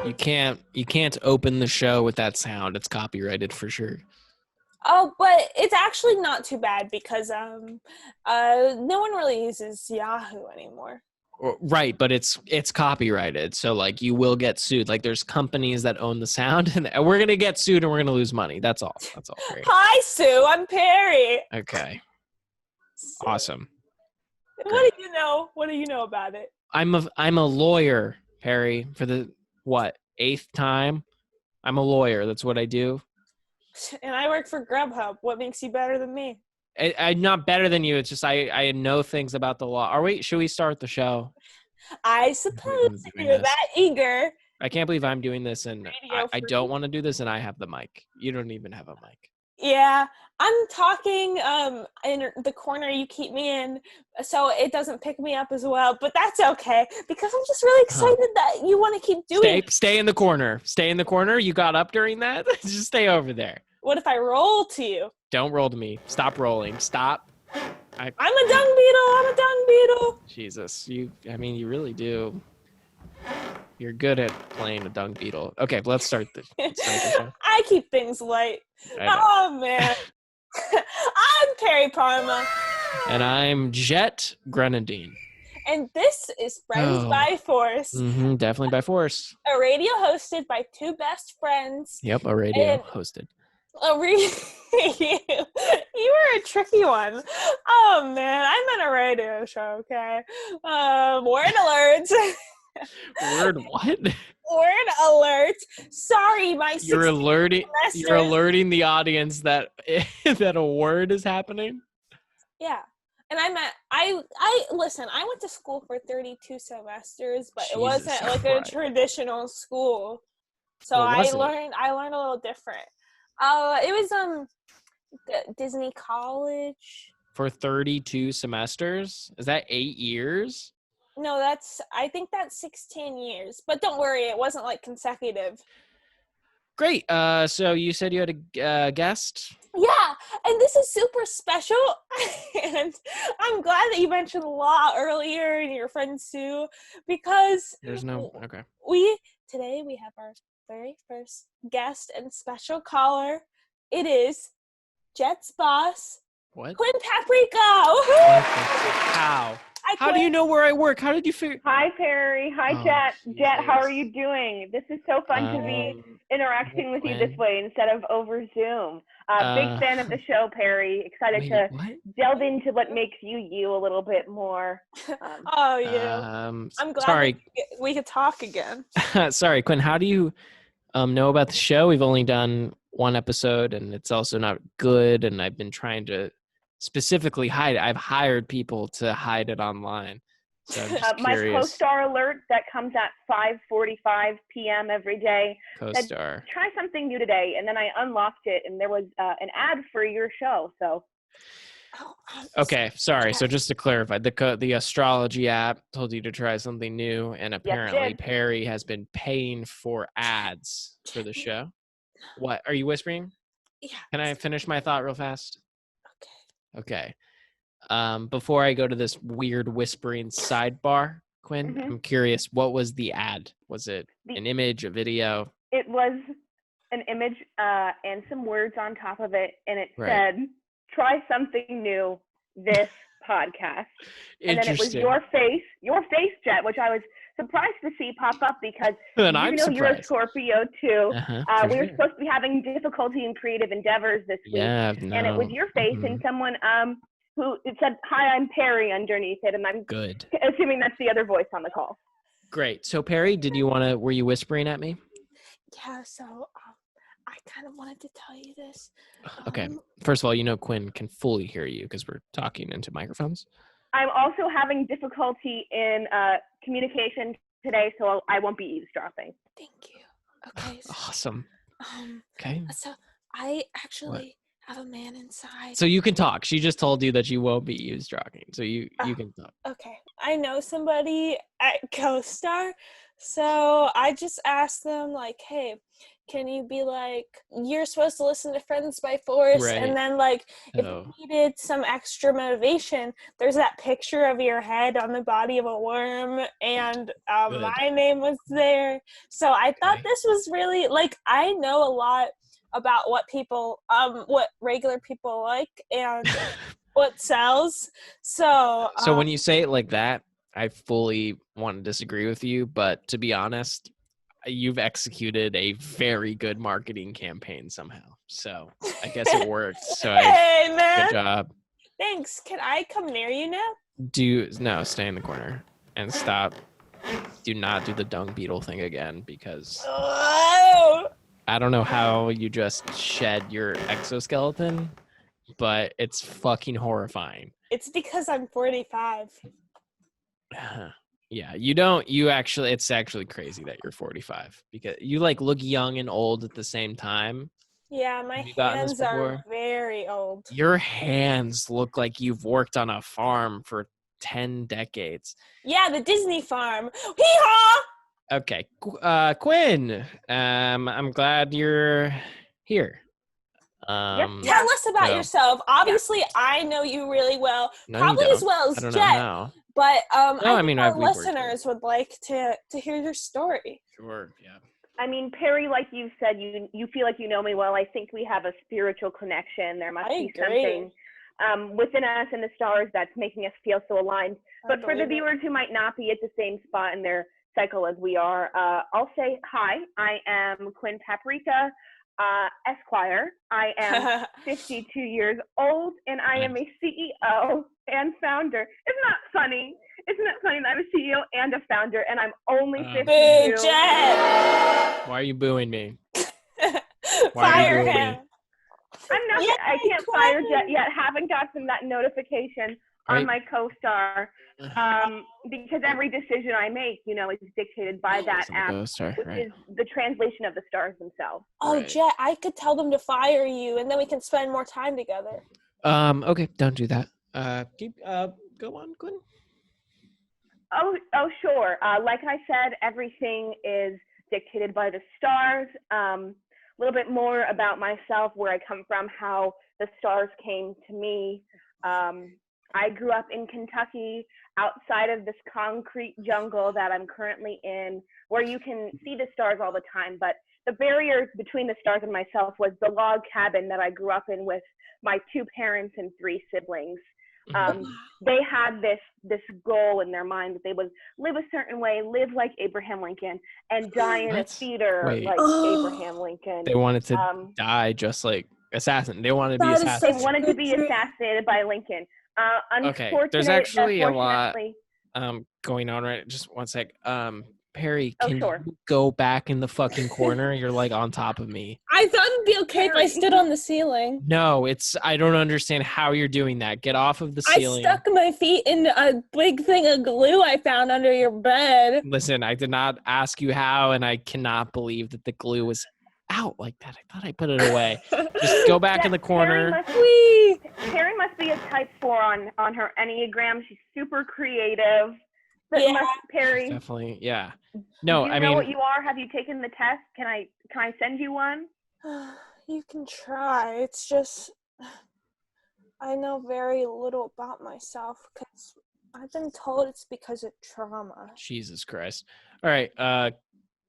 You can't open the show with that sound. It's copyrighted for sure. Oh, but it's actually not too bad because no one really uses Yahoo anymore. Right, but it's copyrighted, so like you will get sued. Like there's companies that own the sound, and we're gonna get sued, and we're gonna lose money. That's all. Perry. Hi, Sue. I'm Perry. Okay. Awesome. What do you know? What do you know about it? I'm a lawyer, Perry. For the 8th time, I'm a lawyer. That's what I do. And I work for GrubHub. What makes you better than me? I'm not better than you. It's just I know things about the law. Should we start the show? I suppose if you're that eager. I can't believe I'm doing this, and I don't want to do this, and I have the mic. You don't even have a mic. Yeah, I'm talking in the corner you keep me in, so it doesn't pick me up as well. But that's okay because I'm just really excited that you want to keep doing it. Stay in the corner. Stay in the corner. You got up during that. Just stay over there. What if I roll to you? Don't roll to me. Stop rolling. Stop. I'm a dung beetle. I'm a dung beetle. Jesus, you really do. You're good at playing a dung beetle. Okay, let's start the show. I keep things light. Oh, man. I'm Perry Parma. And I'm Jet Grenadine. And this is Friends by Force. Mm-hmm, definitely by force. A radio hosted by two best friends. Yep, a radio hosted. You were a tricky one. Oh, man. I'm in a radio show, okay? Word alert. Word what? Word alert. Sorry, my You're alerting the audience that that a word is happening? Yeah. And I listen, I went to school for 32 semesters, but it wasn't like a traditional school. So I learned a little different. It was Disney College. For 32 semesters? Is that 8 years? No, I think that's 16 years. But don't worry, it wasn't like consecutive. Great. So you said you had a guest? Yeah, and this is super special. And I'm glad that you mentioned law earlier and your friend Sue, because okay. Today we have our very first guest and special caller. It is Jet's boss, What? QUINN Paprika. How do you know where I work? How did you figure? Hi, Perry. Hi, Jet. Jesus. Jet, how are you doing? This is so fun to be interacting with you this way instead of over Zoom. Big fan of the show, Perry. Excited to delve into what makes you a little bit more. I'm glad we could talk again. Sorry, Quinn. How do you know about the show? We've only done one episode, and it's also not good, and I've been trying to specifically hide it. I've hired people to hide it online. So I'm just my co-star alert that comes at 5:45 p.m. every day. Co-star. Said, try something new today, and then I unlocked it, and there was an ad for your show. So. Okay, sorry. So just to clarify, the astrology app told you to try something new, and apparently Perry has been paying for ads for the show. What are you whispering? Yeah. Can I finish my thought real fast? Okay. Before I go to this weird whispering sidebar, Quinn, I'm curious, what was the ad? Was it an image, a video? It was an image and some words on top of it, and it said, try something new this podcast. And then it was your face, Jet, which I was surprised to see pop up because you're a Scorpio too. We were supposed to be having difficulty in creative endeavors this week. And it was your face and someone who it said, hi, I'm Perry underneath it. And I'm good. Assuming that's the other voice on the call. Great. So Perry, were you whispering at me? Yeah, so I kind of wanted to tell you this. Okay. First of all, Quinn can fully hear you because we're talking into microphones. I'm also having difficulty in communication today, so I won't be eavesdropping. Thank you. Okay. So, awesome. Okay. So I actually have a man inside. So you can talk. She just told you that you won't be eavesdropping, so you can talk. Okay. I know somebody at CoStar, so I just asked them, like, hey, can you be like, you're supposed to listen to Friends by Force, Right. and then like if you needed some extra motivation, there's that picture of your head on the body of a worm, and my name was there. So I thought this was really, like, I know a lot about what people, what regular people like and what sells. So when you say it like that, I fully want to disagree with you, but to be honest, you've executed a very good marketing campaign somehow. So I guess it worked. So hey, man. Good job. Thanks. Can I come near you now? No, stay in the corner and stop. Do not do the dung beetle thing again, because I don't know how you just shed your exoskeleton, but it's fucking horrifying. It's because I'm 45. Yeah, it's actually crazy that you're 45, because you like look young and old at the same time. Yeah, my hands are very old. Your hands look like you've worked on a farm for 10 decades. Yeah, the Disney farm. Hee-haw! Okay, Quinn, I'm glad you're here. Tell us about yourself. Obviously, I know you really well, probably as well as Jet. But I think our listeners would like to hear your story. Sure, yeah. I mean, Perry, like you said, you feel like you know me well. I think we have a spiritual connection. There must be something within us and the stars that's making us feel so aligned. But for the viewers who might not be at the same spot in their cycle as we are, I'll say hi. I am QUINN Paprika, Esquire. I am 52 years old, and I am a CEO and founder. Isn't that funny? Isn't it funny that I'm a CEO and a founder, and I'm only 52? Boo, Jet! Why are you booing me? Fire him. I'm not. Yeah, I can't fire Jet yet. Haven't gotten that notification on my co-star, because every decision I make, is dictated by that app, which is the translation of the stars themselves. Oh, Jet, I could tell them to fire you, and then we can spend more time together. Okay, don't do that. Go on, Quinn. Oh, sure. Like I said, everything is dictated by the stars. A little bit more about myself, where I come from, how the stars came to me. I grew up in Kentucky, outside of this concrete jungle that I'm currently in, where you can see the stars all the time. But the barrier between the stars and myself was the log cabin that I grew up in with my 2 parents and 3 siblings. They had this goal in their mind that they would live a certain way, live like Abraham Lincoln, and die in a theater like Abraham Lincoln. They wanted to die just like assassin. They wanted to be assassinated. They wanted to be assassinated by Lincoln. Okay, there's actually a lot going on right. Just one sec. Perry, can you go back in the fucking corner? You're like on top of me. I thought it'd be okay if I stood on the ceiling. No, I don't understand how you're doing that. Get off of the ceiling. I stuck my feet in a big thing of glue I found under your bed. Listen, I did not ask you how, and I cannot believe that the glue was out like that. I thought I put it away. Just go back in the corner. Perry must be a type 4 on her Enneagram. She's super creative. Perry. Definitely, yeah. No, I mean, what you are? Have you taken the test? Can I send you one? You can try. It's just I know very little about myself because I've been told it's because of trauma. Jesus Christ! All right,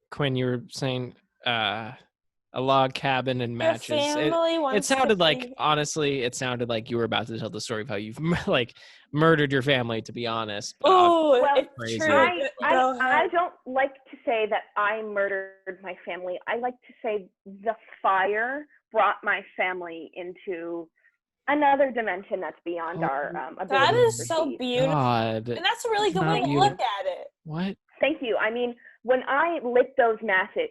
Quinn, you were saying a log cabin and matches. It sounded like, honestly, it sounded like you were about to tell the story of how you've like murdered your family, to be honest. Oh, well, it's true. I don't like to say that I murdered my family. I like to say the fire brought my family into another dimension that's beyond our ability. That is so beautiful. God. And that's a really good way to look at it. What? Thank you. I mean, when I lit those matches,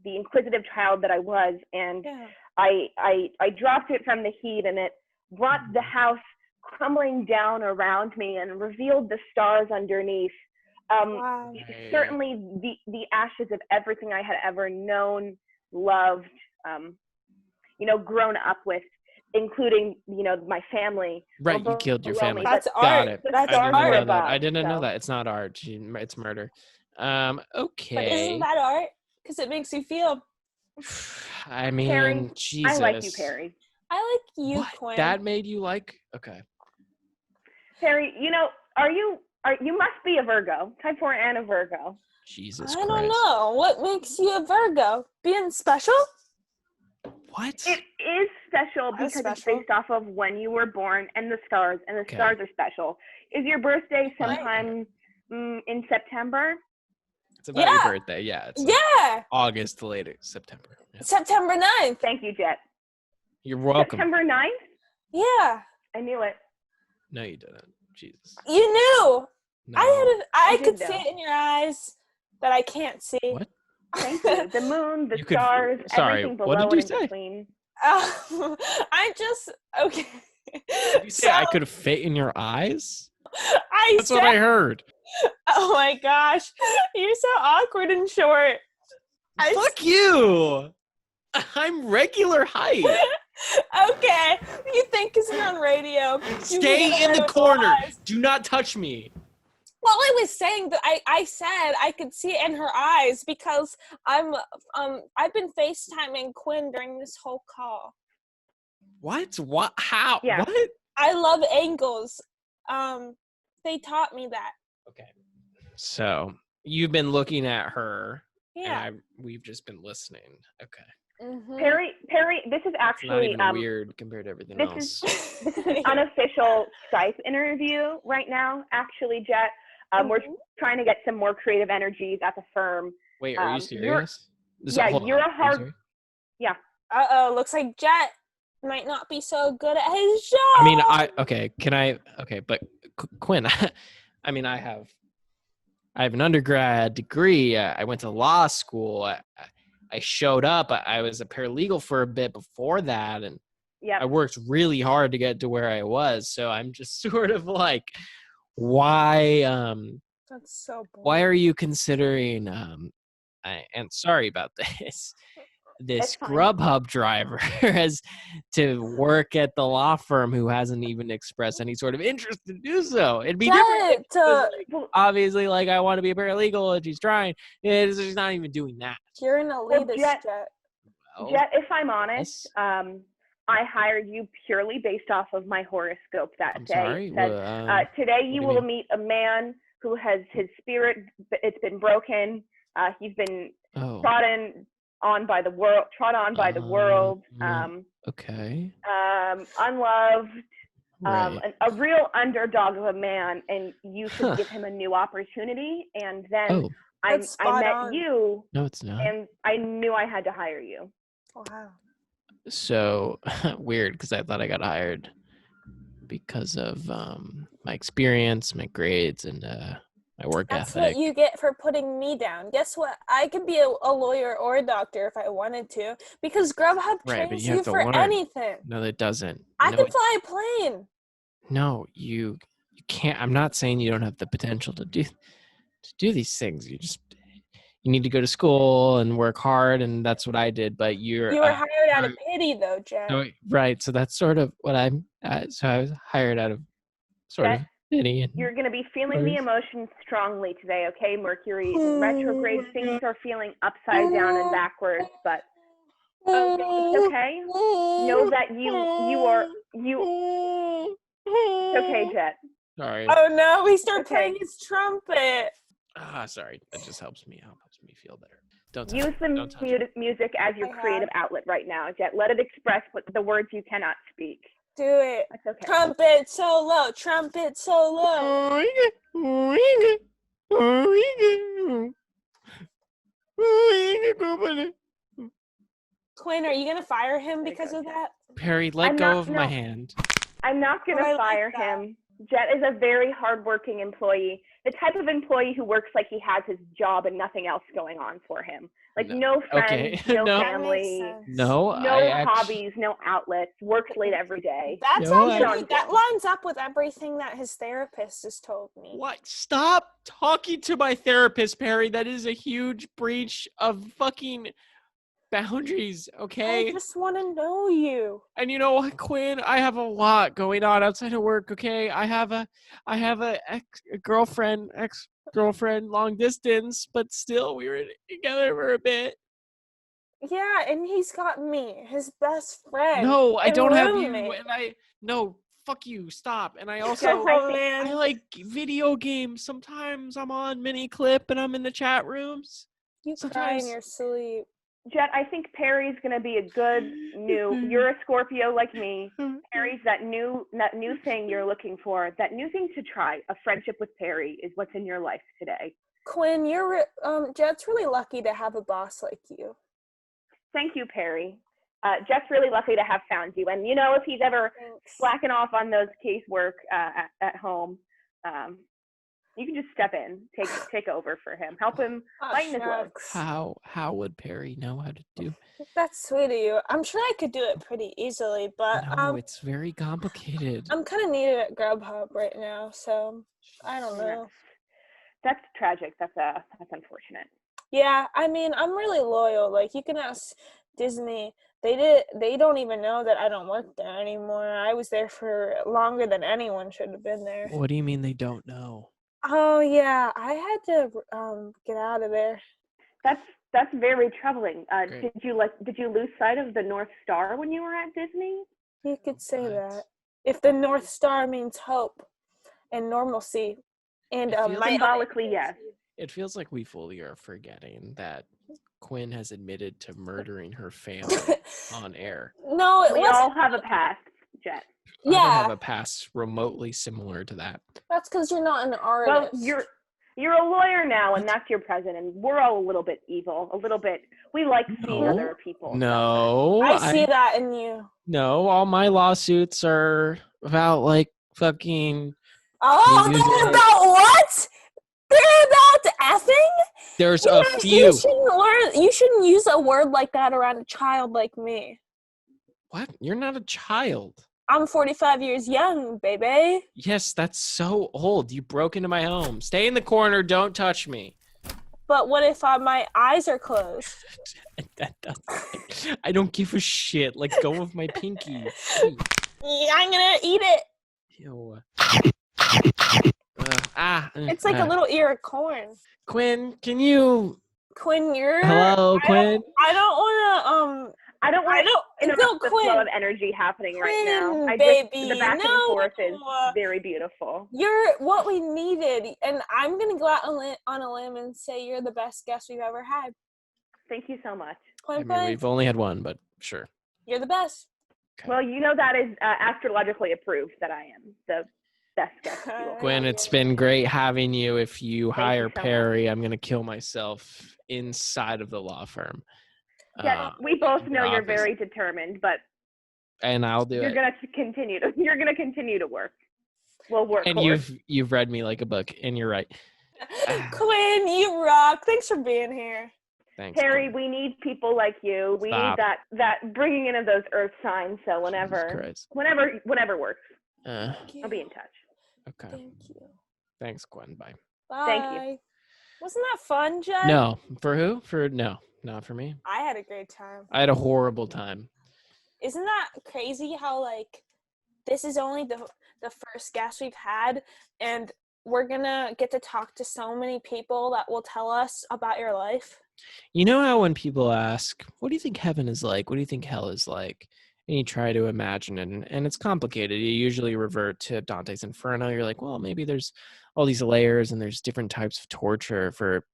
the inquisitive child that I was, and I dropped it from the heat, and it brought the house crumbling down around me and revealed the stars underneath. Wow. Certainly the ashes of everything I had ever known, loved, grown up with, including, my family. Right, you killed your family. That's art. Got it. That's art. I didn't know that. It's not art. It's murder. Okay. But isn't that art? Because it makes you feel I mean, Perry, Jesus. I like you, Perry. I like you, What? Quinn. That made you like? Okay. Perry, you must be a Virgo, type 4 and a Virgo. Jesus I Christ. don't know. What makes you a Virgo? Being special? What? It is special because it's based off of when you were born and the stars are special. Is your birthday sometime in September? It's about your birthday, yeah. It's like August to later September. Yeah. September 9th. Thank you, Jet. You're welcome. September 9th? Yeah. I knew it. No, you didn't. Jesus. You knew. No. I could see it in your eyes that I can't see. What? Thank you. The moon, the stars, everything below what did you and say? between. Okay. Did you say I could fit in your eyes? That's said, what I heard. Oh my gosh. You're so awkward and short. Fuck you. I'm regular height. Okay. You think because you're on radio. Stay in the corner. Do not touch me. Well, I was saying that I said I could see it in her eyes because I've been FaceTiming Quinn during this whole call. What? What? How? Yeah. What? I love angles. They taught me that. Okay. So you've been looking at her. Yeah. And we've just been listening. Okay. Mm-hmm. Perry, this is actually it's not even weird compared to everything else. This is an unofficial Skype interview right now. Actually, Jet, we're trying to get some more creative energies at the firm. Wait, are you serious? You're a hard. Yeah. Looks like Jet might not be so good at his job. I mean, but Quinn, I mean, I have an undergrad degree. I went to law school. I showed up. I was a paralegal for a bit before that, and I worked really hard to get to where I was. So I'm just sort of like, why? That's so boring. Why are you considering? And sorry about this GrubHub driver as to work at the law firm who hasn't even expressed any sort of interest to do so. It'd be different. Obviously, like, I want to be a paralegal and she's trying. She's not even doing that. You're an elitist, Jet. Jet, if I'm honest, I hired you purely based off of my horoscope that day. Sorry? Said, today you will meet a man who has his spirit, it's been broken. He's been trod on by the world. Okay. Unloved. Right. A real underdog of a man, and you should give him a new opportunity. And then I met you. No, it's not. And I knew I had to hire you. Wow. So weird, because I thought I got hired because of my experience, my grades, and my work ethic. That's what you get for putting me down. Guess what? I could be a lawyer or a doctor if I wanted to, because GrubHub trains you for anything. No, it doesn't. I can fly a plane. No, you can't. I'm not saying you don't have the potential to do these things. You need to go to school and work hard, and that's what I did. But you were hired out of pity, though, Jen. No, right. So that's sort of what I'm. So I was hired out of sort of pity. And you're going to be feeling the emotions strongly today, okay? Mercury is in retrograde. Things are feeling upside down and backwards, but it's okay. Know that you. It's okay, Jet. Sorry. Oh no, we start playing his trumpet. Sorry. That just helps me out. Helps me feel better. Use the music as your creative outlet right now, Jet. Let it express the words you cannot speak. Do it. That's okay. Trumpet solo. Trumpet solo. Quinn, are you gonna fire him because of that? Perry, let go of my hand. I'm not gonna fire him. Jet is a very hardworking employee. The type of employee who works like he has his job and nothing else going on for him. Like no friends, no family, no hobbies, no outlets, works late every day. That lines up with everything that his therapist has told me. What? Stop talking to my therapist, Perry. That is a huge breach of fucking boundaries, okay? I just want to know you. And you know what, Quinn? I have a lot going on outside of work, okay? I have a ex-girlfriend, long distance, but still we were together for a bit. Yeah, and he's got me, his best friend. No, I don't roommate. have you, no, fuck you, stop. And I also, man. I like video games. Sometimes I'm on Mini Clip and I'm in the chat rooms. You cry in your sleep. Jet, I think Perry's gonna be a good you're a Scorpio like me. Perry's that new thing you're looking for, that new thing to try. A friendship with Perry is what's in your life today. Quinn, you're Jet's really lucky to have a boss like you. Thank you, Perry. Jet's really lucky to have found you. And if he's ever slacking off on those casework at home, you can just step in, take over for him, help him lighten his load. How would Perry know how to do? That's sweet of you. I'm sure I could do it pretty easily, but no, it's very complicated. I'm kind of needed at GrubHub right now, so I don't know. That's tragic. That's unfortunate. Yeah, I mean, I'm really loyal. Like, you can ask Disney. They don't even know that I don't work there anymore. I was there for longer than anyone should have been there. What do you mean they don't know? Oh yeah, I had to get out of there. That's very troubling. Did you lose sight of the North Star when you were at Disney? You could say that. If the North Star means hope and normalcy, and symbolically, yes. It feels like we fully are forgetting that Quinn has admitted to murdering her family on air. No, we all have a past, Jet. Yeah, I have a past remotely similar to that. That's because you're not an artist. Well, you're a lawyer now, and that's your president. We're all a little bit evil, a little bit. We like seeing other people. No, I see that in you. No, all my lawsuits are about like fucking. Oh, they're about what? They're about effing? There's a few. You shouldn't use a word like that around a child like me. What? You're not a child. I'm 45 years young, baby. Yes, that's so old. You broke into my home. Stay in the corner. Don't touch me. But what if my eyes are closed? I don't give a shit. Let go of my pinky. Yeah, I'm gonna eat it. Ew. It's like a little ear of corn. Quinn, can you? Quinn, Hello, Quinn. I don't want to interrupt the flow of energy happening right now. The back and forth is very beautiful. You're what we needed, and I'm gonna go out on a limb and say you're the best guest we've ever had. Thank you so much. Quinn, we've only had one, but sure. You're the best. Okay. Well, that is astrologically approved that I am the best guest. Quinn, it's been great having you. If you hire Perry, I'm gonna kill myself inside of the law firm. Yeah, we both know you're very determined, and I'll do it. You're gonna continue to work. We'll work. And you've read me like a book, and you're right. Quinn, you rock. Thanks for being here. Thanks, Perry. We need people like you. We need that bringing in of those earth signs. So whenever works. I'll be in touch. Okay. Thank you. Thanks, Quinn. Bye. Bye. Thank you. Wasn't that fun, Jen? No. For who? No, not for me. I had a great time. I had a horrible time. Isn't that crazy how, like, this is only the first guest we've had, and we're gonna get to talk to so many people that will tell us about your life? You know how when people ask, what do you think heaven is like? What do you think hell is like? And you try to imagine it, and it's complicated. You usually revert to Dante's Inferno. You're like, well, maybe there's all these layers, and there's different types of torture for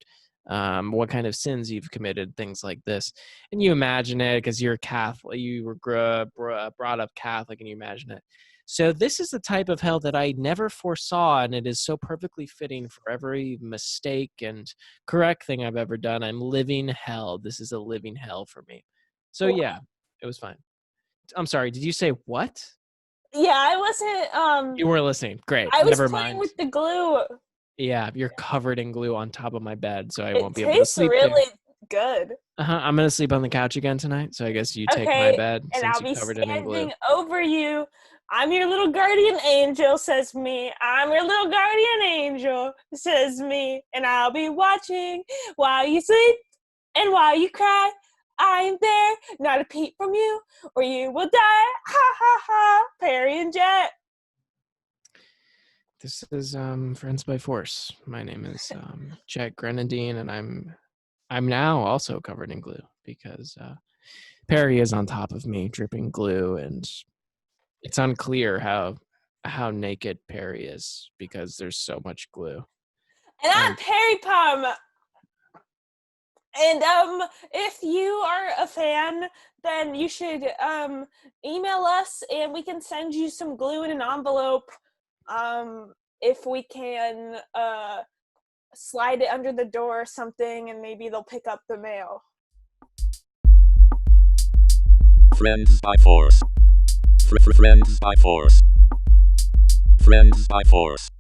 what kind of sins you've committed, things like this. And you imagine it because you're Catholic. You were brought up Catholic, and you imagine it. So this is the type of hell that I never foresaw, and it is so perfectly fitting for every mistake and correct thing I've ever done. I'm living hell. This is a living hell for me. So yeah, it was fine. I'm sorry, did you say what? Yeah, I wasn't You weren't listening. Great. I was Never playing mind. with the glue. Yeah, you're covered in glue on top of my bed, so I won't be able to sleep. It tastes really good. I'm gonna sleep on the couch again tonight, so I guess you take my bed and since I'll you're be covered in glue. standing over you. I'm your little guardian angel, says me. I'm your little guardian angel, says me. And I'll be watching while you sleep and while you cry. I am there, not a peep from you, or you will die. Ha ha ha. Perry and Jet. This is Friends by Force. My name is Jet Grenadine, and I'm now also covered in glue because Perry is on top of me, dripping glue, and it's unclear how naked Perry is because there's so much glue. And I'm Perry Parma. And if you are a fan, then you should email us and we can send you some glue in an envelope. If we can slide it under the door or something, and maybe they'll pick up the mail. Friends by force. Friends by force. Friends by force.